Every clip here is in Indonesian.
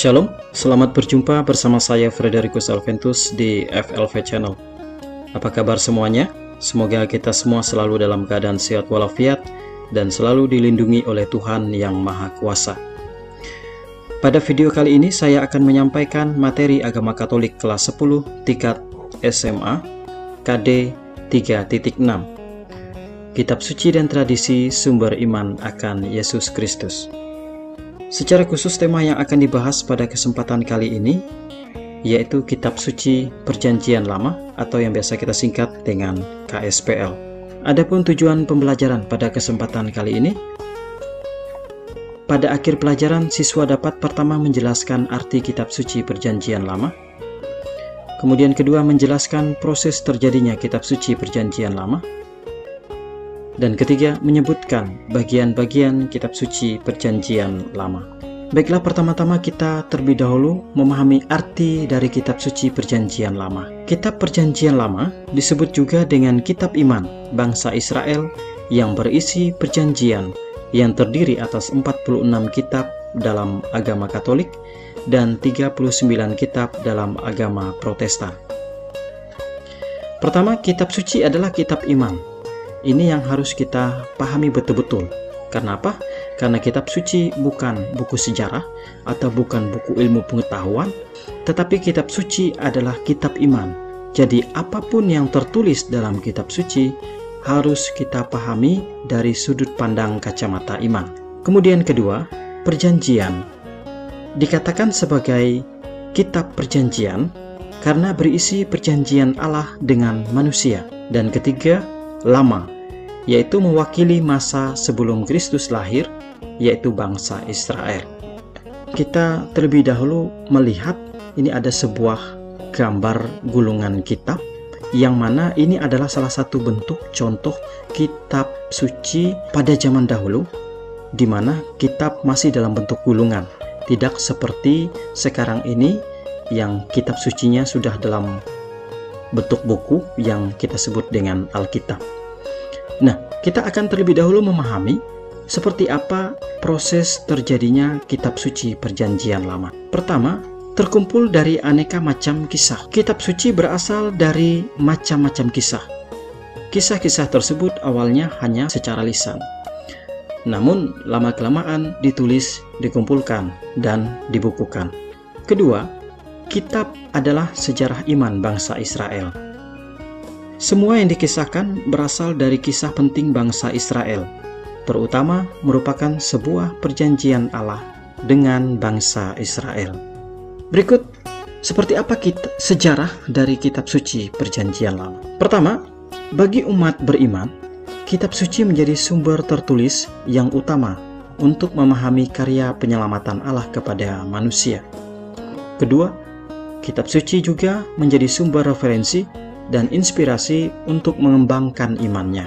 Shalom, selamat berjumpa bersama saya Frederikus Alventus di FLV Channel. Apa kabar semuanya? Semoga kita semua selalu dalam keadaan sehat walafiat dan selalu dilindungi oleh Tuhan yang Maha Kuasa. Pada video kali ini saya akan menyampaikan materi agama Katolik kelas 10 tingkat SMA KD 3.6, Kitab Suci dan Tradisi Sumber Iman akan Yesus Kristus. Secara khusus tema yang akan dibahas pada kesempatan kali ini yaitu Kitab Suci Perjanjian Lama atau yang biasa kita singkat dengan KSPL. Adapun tujuan pembelajaran pada kesempatan kali ini, pada akhir pelajaran siswa dapat pertama menjelaskan arti Kitab Suci Perjanjian Lama, kemudian kedua menjelaskan proses terjadinya Kitab Suci Perjanjian Lama, dan ketiga, menyebutkan bagian-bagian Kitab Suci Perjanjian Lama. Baiklah, pertama-tama kita terlebih dahulu memahami arti dari Kitab Suci Perjanjian Lama. Kitab Perjanjian Lama disebut juga dengan Kitab Iman bangsa Israel yang berisi perjanjian yang terdiri atas 46 kitab dalam agama Katolik dan 39 kitab dalam agama Protestan. Pertama, Kitab Suci adalah Kitab Iman. Ini yang harus kita pahami betul-betul. Karena apa? Karena kitab suci bukan buku sejarah atau bukan buku ilmu pengetahuan, tetapi kitab suci adalah kitab iman. Jadi apapun yang tertulis dalam kitab suci harus kita pahami dari sudut pandang kacamata iman. Kemudian kedua, perjanjian. Dikatakan sebagai kitab perjanjian karena berisi perjanjian Allah dengan manusia. Dan ketiga, lama, yaitu mewakili masa sebelum Kristus lahir, yaitu bangsa Israel. Kita terlebih dahulu melihat ini ada sebuah gambar gulungan kitab, yang mana ini adalah salah satu bentuk contoh kitab suci pada zaman dahulu, di mana kitab masih dalam bentuk gulungan, tidak seperti sekarang ini yang kitab sucinya sudah dalam bentuk buku yang kita sebut dengan Alkitab. Nah, kita akan terlebih dahulu memahami seperti apa proses terjadinya Kitab Suci Perjanjian Lama. Pertama, terkumpul dari aneka macam kisah. Kitab Suci berasal dari macam-macam kisah. Kisah-kisah tersebut awalnya hanya secara lisan. Namun, lama-kelamaan ditulis, dikumpulkan, dan dibukukan. Kedua, kitab adalah sejarah iman bangsa Israel. Semua yang dikisahkan berasal dari kisah penting bangsa Israel, terutama merupakan sebuah perjanjian Allah dengan bangsa Israel. Berikut, seperti apa sejarah dari Kitab Suci Perjanjian Lama. Pertama, bagi umat beriman, Kitab Suci menjadi sumber tertulis yang utama untuk memahami karya penyelamatan Allah kepada manusia. Kedua, Kitab Suci juga menjadi sumber referensi dan inspirasi untuk mengembangkan imannya.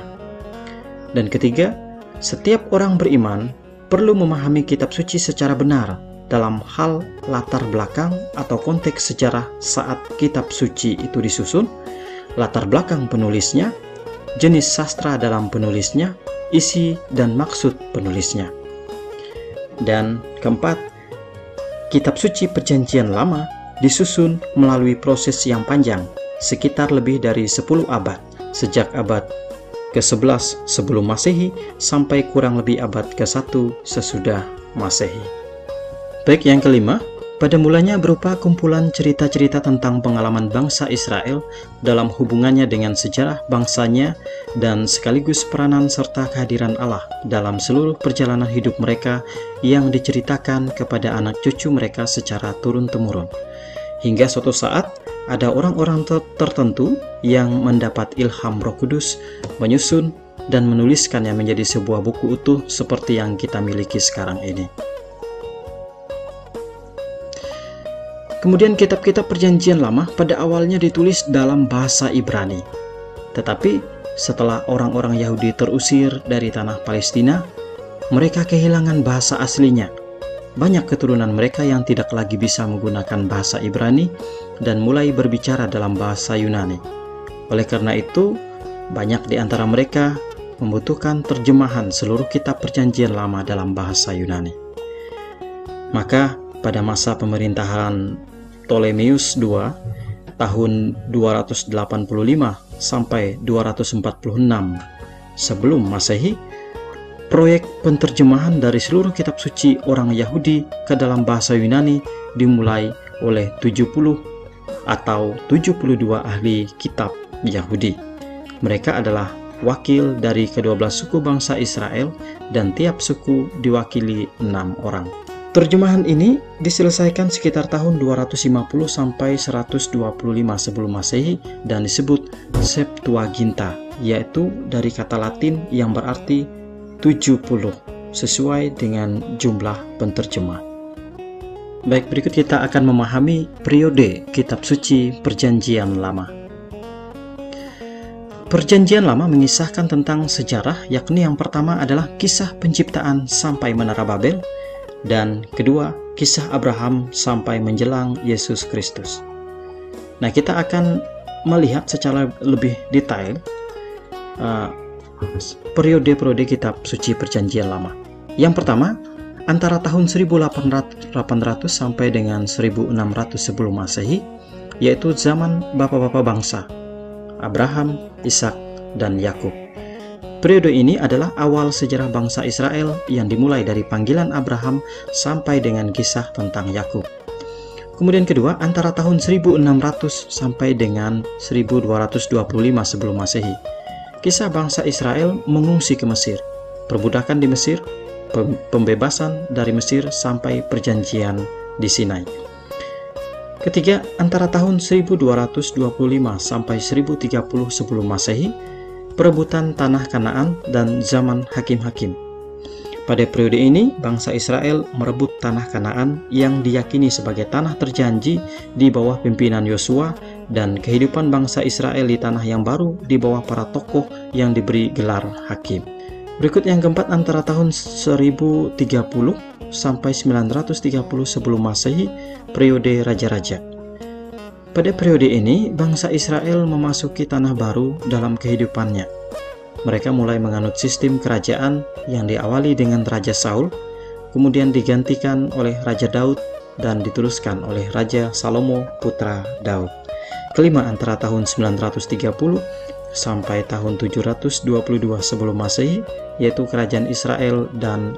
Dan ketiga, setiap orang beriman perlu memahami kitab suci secara benar dalam hal latar belakang atau konteks sejarah saat kitab suci itu disusun, latar belakang penulisnya, jenis sastra dalam penulisnya, isi dan maksud penulisnya. Dan keempat, kitab suci Perjanjian Lama disusun melalui proses yang panjang, sekitar lebih dari 10 abad, sejak abad ke-11 sebelum Masehi sampai kurang lebih abad ke-1 sesudah Masehi. Baik, yang kelima, pada mulanya berupa kumpulan cerita-cerita tentang pengalaman bangsa Israel dalam hubungannya dengan sejarah bangsanya dan sekaligus peranan serta kehadiran Allah dalam seluruh perjalanan hidup mereka yang diceritakan kepada anak cucu mereka secara turun-temurun. Hingga suatu saat, ada orang-orang tertentu yang mendapat ilham Roh Kudus menyusun dan menuliskannya menjadi sebuah buku utuh seperti yang kita miliki sekarang ini. Kemudian kitab-kitab Perjanjian Lama pada awalnya ditulis dalam bahasa Ibrani. Tetapi setelah orang-orang Yahudi terusir dari tanah Palestina, mereka kehilangan bahasa aslinya. Banyak keturunan mereka yang tidak lagi bisa menggunakan bahasa Ibrani dan mulai berbicara dalam bahasa Yunani. Oleh karena itu, banyak di antara mereka membutuhkan terjemahan seluruh kitab Perjanjian Lama dalam bahasa Yunani. Maka pada masa pemerintahan Ptolemeus II tahun 285 sampai 246 sebelum Masehi, proyek penterjemahan dari seluruh kitab suci orang Yahudi ke dalam bahasa Yunani dimulai oleh 70 atau 72 ahli kitab Yahudi. Mereka adalah wakil dari ke-12 suku bangsa Israel dan tiap suku diwakili 6 orang. Terjemahan ini diselesaikan sekitar tahun 250 sampai 125 sebelum Masehi dan disebut Septuaginta, yaitu dari kata Latin yang berarti 70 sesuai dengan jumlah penterjemah. Baik, berikut kita akan memahami periode kitab suci Perjanjian Lama. Perjanjian Lama mengisahkan tentang sejarah, yakni yang pertama adalah kisah penciptaan sampai Menara Babel, dan kedua, kisah Abraham sampai menjelang Yesus Kristus. Nah, kita akan melihat secara lebih detail periode-periode kitab suci Perjanjian Lama. Yang pertama, antara tahun 1800 sampai dengan 1600 sebelum Masehi, yaitu zaman bapak-bapak bangsa, Abraham, Ishak, dan Yakub. Periode ini adalah awal sejarah bangsa Israel yang dimulai dari panggilan Abraham sampai dengan kisah tentang Yakub. Kemudian kedua, antara tahun 1600 sampai dengan 1225 sebelum Masehi. Kisah bangsa Israel mengungsi ke Mesir, perbudakan di Mesir, pembebasan dari Mesir sampai perjanjian di Sinai. Ketiga, antara tahun 1225 sampai 1030 sebelum Masehi, perebutan tanah Kanaan dan zaman hakim-hakim. Pada periode ini, bangsa Israel merebut tanah Kanaan yang diyakini sebagai tanah terjanji di bawah pimpinan Yosua, dan kehidupan bangsa Israel di tanah yang baru di bawah para tokoh yang diberi gelar hakim. Berikut yang keempat, antara tahun 1030 sampai 930 sebelum Masehi, periode raja-raja. Pada periode ini, bangsa Israel memasuki tanah baru dalam kehidupannya. Mereka mulai menganut sistem kerajaan yang diawali dengan Raja Saul, kemudian digantikan oleh Raja Daud, dan diteruskan oleh Raja Salomo putra Daud. Kelima, antara tahun 930 sampai tahun 722 sebelum Masehi, yaitu kerajaan Israel dan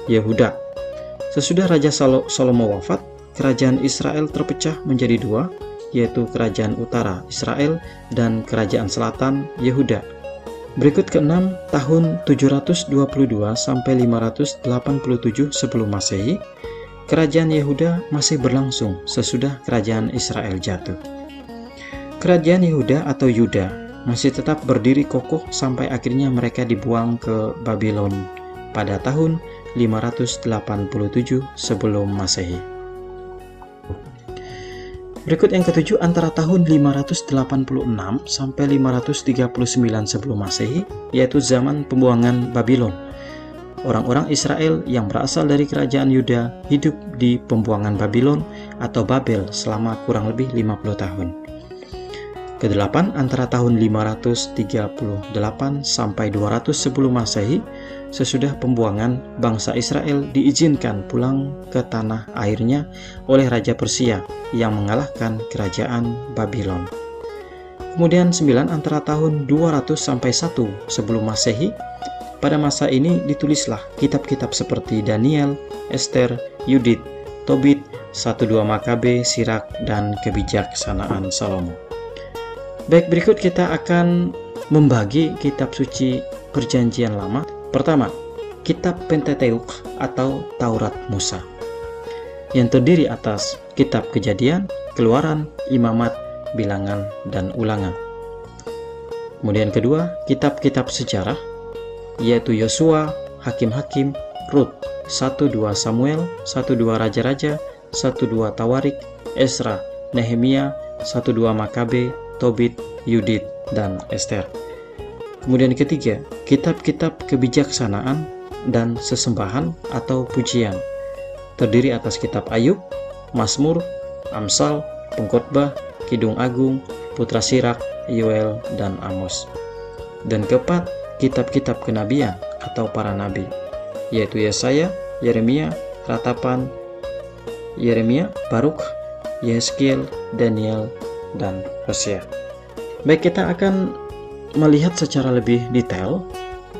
Yehuda. Sesudah Raja Salomo wafat, kerajaan Israel terpecah menjadi dua, yaitu kerajaan utara Israel dan kerajaan selatan Yehuda. Berikut keenam, tahun 722 sampai 587 sebelum Masehi, kerajaan Yehuda masih berlangsung sesudah kerajaan Israel jatuh. Kerajaan Yehuda atau Yuda masih tetap berdiri kokoh sampai akhirnya mereka dibuang ke Babylon pada tahun 587 sebelum Masehi. Berikut yang ketujuh, antara tahun 586 sampai 539 sebelum Masehi, yaitu zaman pembuangan Babylon. Orang-orang Israel yang berasal dari kerajaan Yuda hidup di pembuangan Babylon atau Babel selama kurang lebih 50 tahun. Kedelapan, antara tahun 538 sampai 200 sebelum Masehi, sesudah pembuangan, bangsa Israel diizinkan pulang ke tanah airnya oleh Raja Persia yang mengalahkan kerajaan Babylon. Kemudian 9, antara tahun 200 sampai 1 sebelum Masehi, pada masa ini ditulislah kitab-kitab seperti Daniel, Ester, Yudit, Tobit, 1-2 Makabe, Sirak, dan Kebijaksanaan Salomo. Baik, berikut kita akan membagi kitab suci Perjanjian Lama. Pertama, kitab Pentateuch atau Taurat Musa, yang terdiri atas kitab Kejadian, Keluaran, Imamat, Bilangan, dan Ulangan. Kemudian kedua, kitab-kitab sejarah, yaitu Yosua, Hakim-Hakim, Rut, 1-2 Samuel, 1-2 Raja-Raja, 1-2 Tawarik, Esra, Nehemia, 1-2 Makabe, Tobit, Yudit, dan Ester. Kemudian ketiga, kitab-kitab kebijaksanaan dan sesembahan atau pujian, terdiri atas kitab Ayub, Mazmur, Amsal, Pengkhotbah, Kidung Agung, Putra Sirak, Yoel, dan Amos. Dan keempat, kitab-kitab kenabian atau para nabi, yaitu Yesaya, Yeremia, Ratapan, Yeremia, Baruk, Yehezkiel, Daniel, dan Hosea. Baik, kita akan melihat secara lebih detail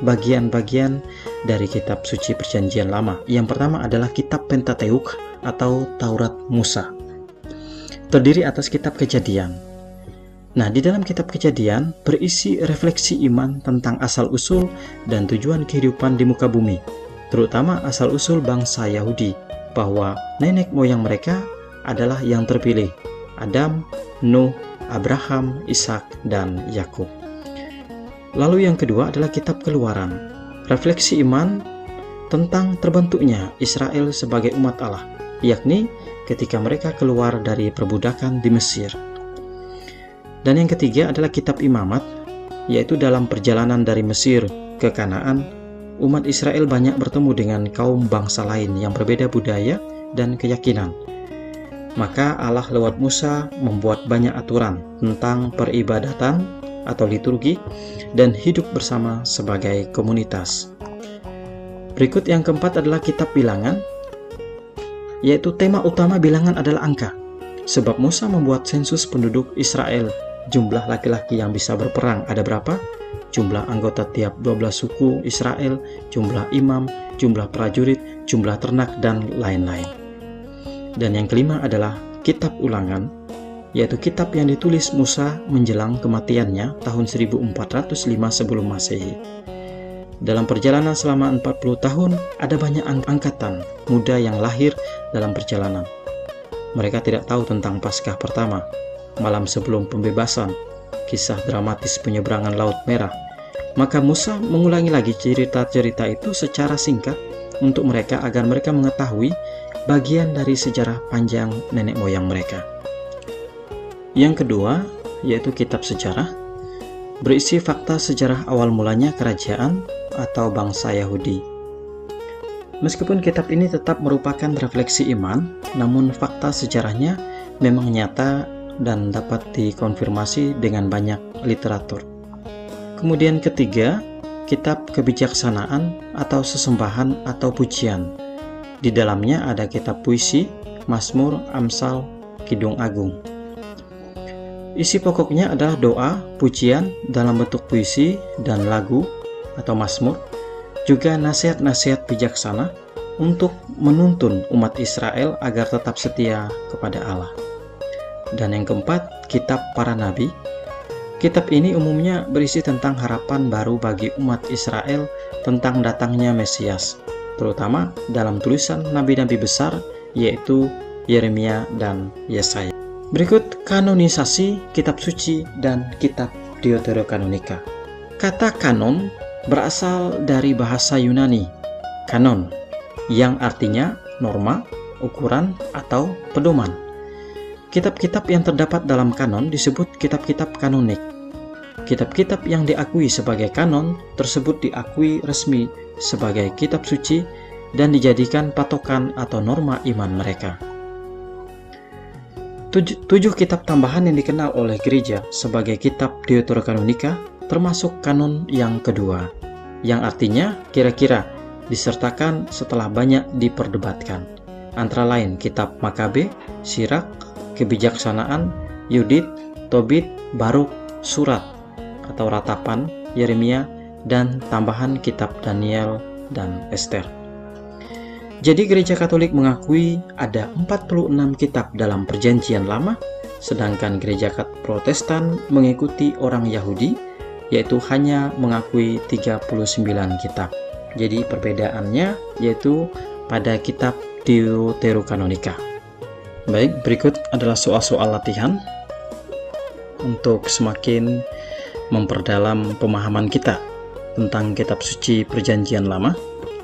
bagian-bagian dari kitab suci perjanjian lama. Yang pertama adalah kitab Pentateuk atau Taurat Musa. Terdiri atas kitab Kejadian. Nah, di dalam kitab Kejadian berisi refleksi iman tentang asal-usul dan tujuan kehidupan di muka bumi, terutama asal-usul bangsa Yahudi, bahwa nenek moyang mereka adalah yang terpilih, Adam, Nuh, Abraham, Ishak, dan Yakub. Lalu yang kedua adalah kitab Keluaran, refleksi iman tentang terbentuknya Israel sebagai umat Allah, yakni ketika mereka keluar dari perbudakan di Mesir. Dan yang ketiga adalah kitab Imamat, yaitu dalam perjalanan dari Mesir ke Kanaan, umat Israel banyak bertemu dengan kaum bangsa lain yang berbeda budaya dan keyakinan. Maka Allah lewat Musa membuat banyak aturan tentang peribadatan atau liturgi dan hidup bersama sebagai komunitas. Berikut yang keempat adalah kitab Bilangan, yaitu tema utama Bilangan adalah angka. Sebab Musa membuat sensus penduduk Israel, jumlah laki-laki yang bisa berperang ada berapa, jumlah anggota tiap 12 suku Israel, jumlah imam, jumlah prajurit, jumlah ternak, dan lain-lain. Dan yang kelima adalah kitab Ulangan, yaitu kitab yang ditulis Musa menjelang kematiannya tahun 1405 sebelum Masehi. Dalam perjalanan selama 40 tahun, ada banyak angkatan muda yang lahir dalam perjalanan. Mereka tidak tahu tentang Paskah pertama, malam sebelum pembebasan, kisah dramatis penyeberangan Laut Merah. Maka Musa mengulangi lagi cerita-cerita itu secara singkat untuk mereka agar mereka mengetahui bagian dari sejarah panjang nenek moyang mereka. Yang kedua, yaitu kitab sejarah, berisi fakta sejarah awal mulanya kerajaan atau bangsa Yahudi. Meskipun kitab ini tetap merupakan refleksi iman, namun fakta sejarahnya memang nyata dan dapat dikonfirmasi dengan banyak literatur. Kemudian ketiga, kitab kebijaksanaan atau sesembahan atau pujian. Di dalamnya ada kitab puisi, Mazmur, Amsal, Kidung Agung. Isi pokoknya adalah doa, pujian dalam bentuk puisi dan lagu atau mazmur, juga nasihat-nasihat bijaksana untuk menuntun umat Israel agar tetap setia kepada Allah. Dan yang keempat, kitab para nabi. Kitab ini umumnya berisi tentang harapan baru bagi umat Israel tentang datangnya Mesias, terutama dalam tulisan nabi-nabi besar yaitu Yeremia dan Yesaya. Berikut kanonisasi kitab suci dan kitab Deuterokanonika. Kata kanon berasal dari bahasa Yunani, kanon, yang artinya norma, ukuran, atau pedoman. Kitab-kitab yang terdapat dalam kanon disebut kitab-kitab kanonik. Kitab-kitab yang diakui sebagai kanon tersebut diakui resmi sebagai kitab suci dan dijadikan patokan atau norma iman mereka. 7 kitab tambahan yang dikenal oleh gereja sebagai kitab Deuterokanonika termasuk kanon yang kedua, yang artinya kira-kira disertakan setelah banyak diperdebatkan, antara lain kitab Makabe, Sirak, Kebijaksanaan, Yudit, Tobit, Baruk, Surat atau Ratapan, Yeremia, dan tambahan kitab Daniel dan Ester. Jadi gereja Katolik mengakui ada 46 kitab dalam perjanjian lama, sedangkan gereja Protestan mengikuti orang Yahudi, yaitu hanya mengakui 39 kitab. Jadi perbedaannya yaitu pada kitab Deuterokanonika. Baik, berikut adalah soal-soal latihan untuk semakin memperdalam pemahaman kita tentang kitab suci perjanjian lama.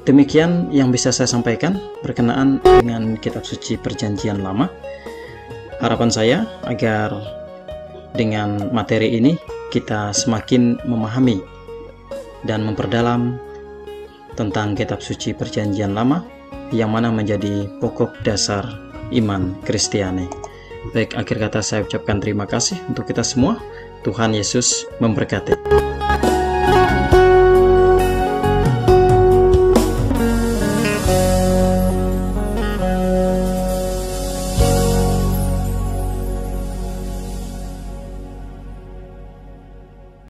Demikian yang bisa saya sampaikan berkenaan dengan kitab suci perjanjian lama. Harapan saya agar dengan materi ini kita semakin memahami dan memperdalam tentang kitab suci perjanjian lama yang mana menjadi pokok dasar iman Kristiani. Baik, akhir kata saya ucapkan terima kasih untuk kita semua. Tuhan Yesus memberkati.